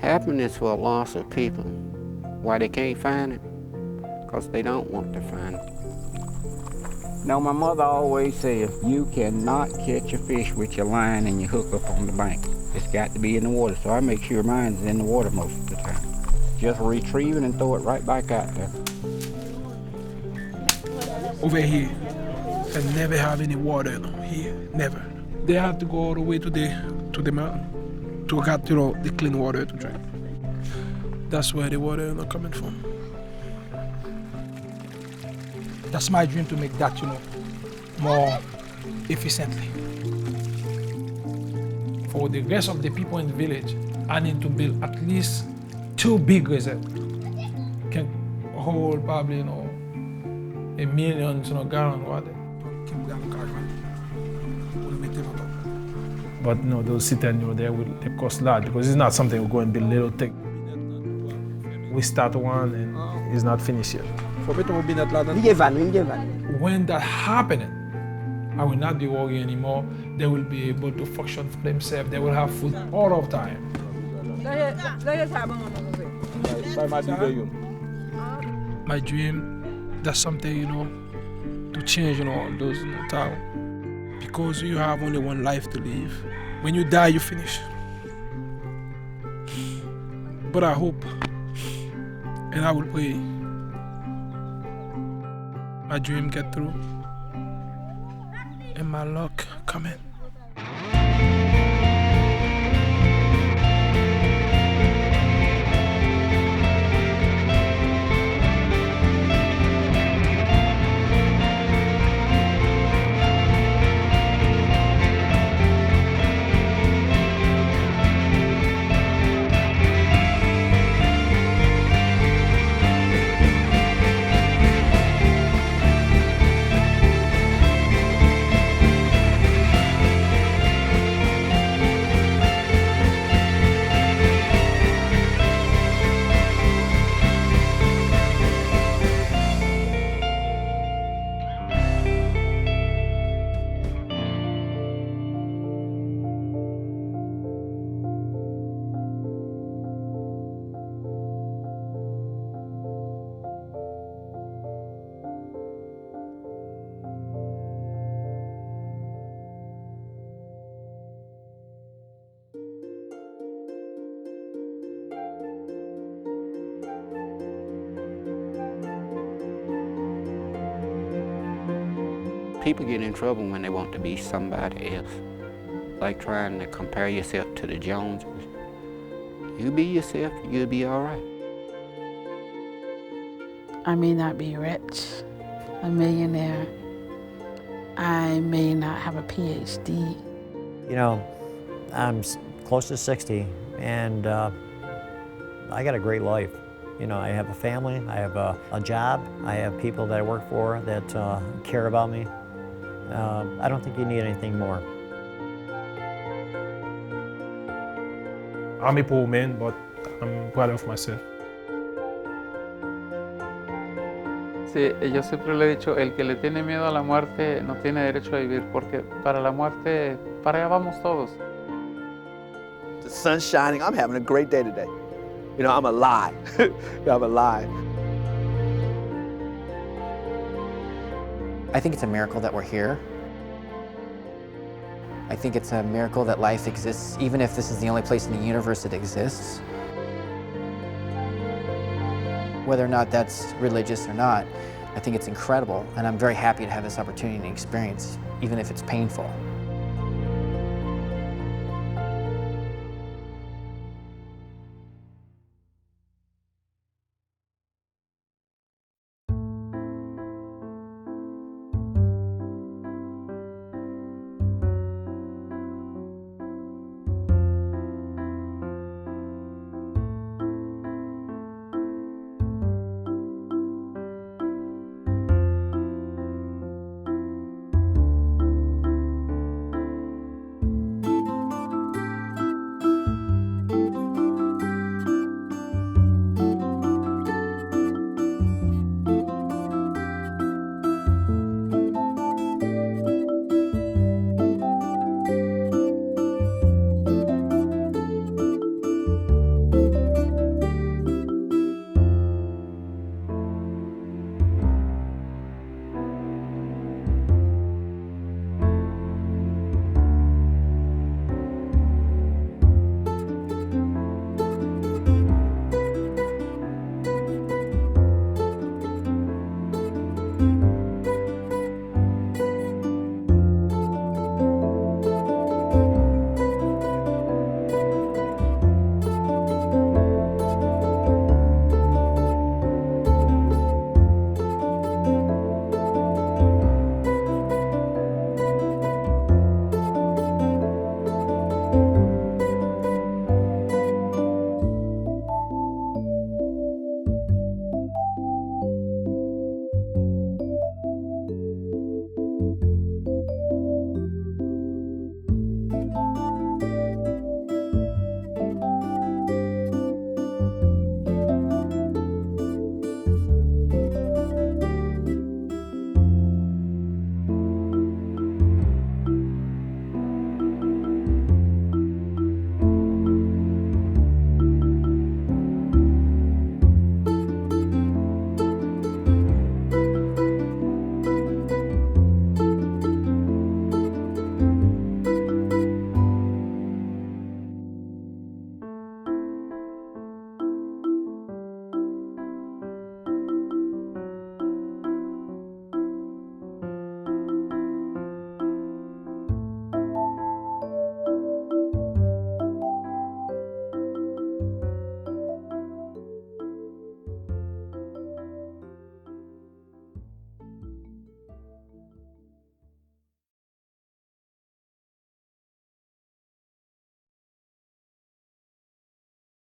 Happiness for a loss of people. Why they can't find it? Because they don't want to find it. Now, my mother always said, you cannot catch a fish with your line and your hook up on the bank. It's got to be in the water, so I make sure mine's in the water most of the time. Just retrieve it and throw it right back out there. Over here, they never have any water here, never. They have to go all the way to the mountain to get, you know, the clean water to drink. That's where the water is not coming from. That's my dream, to make that, you know, more efficiently. For the rest of the people in the village, I need to build at least 2 big reserves. Can hold probably, you know, 1 million, you know, gallon of water. But you know, those citerns, you know, they cost a lot, because it's not something we go and build little thing. We start one and it's not finished yet. When that happening, I will not be working anymore. They will be able to function for themselves. They will have food all of the time. My dream, that's something, you know, to change, you know, those in the town. Because you have only one life to live. When you die, you finish. But I hope, and I will pray, my dream get through, and my luck come in. People get in trouble when they want to be somebody else. Like trying to compare yourself to the Joneses. You be yourself, you'll be all right. I may not be rich, a millionaire. I may not have a PhD. You know, I'm close to 60, and I got a great life. You know, I have a family, I have a job, I have people that I work for that care about me. I don't think you need anything more. I'm a poor man, but I'm proud of myself. Sí, yo siempre le he dicho, el que le tiene miedo a la muerte no tiene derecho a vivir, porque para la muerte, para allá vamos todos. The sun's shining, I'm having a great day today. You know, I'm alive. I'm alive. I think it's a miracle that we're here. I think it's a miracle that life exists, even if this is the only place in the universe that exists. Whether or not that's religious or not, I think it's incredible, and I'm very happy to have this opportunity and experience, even if it's painful.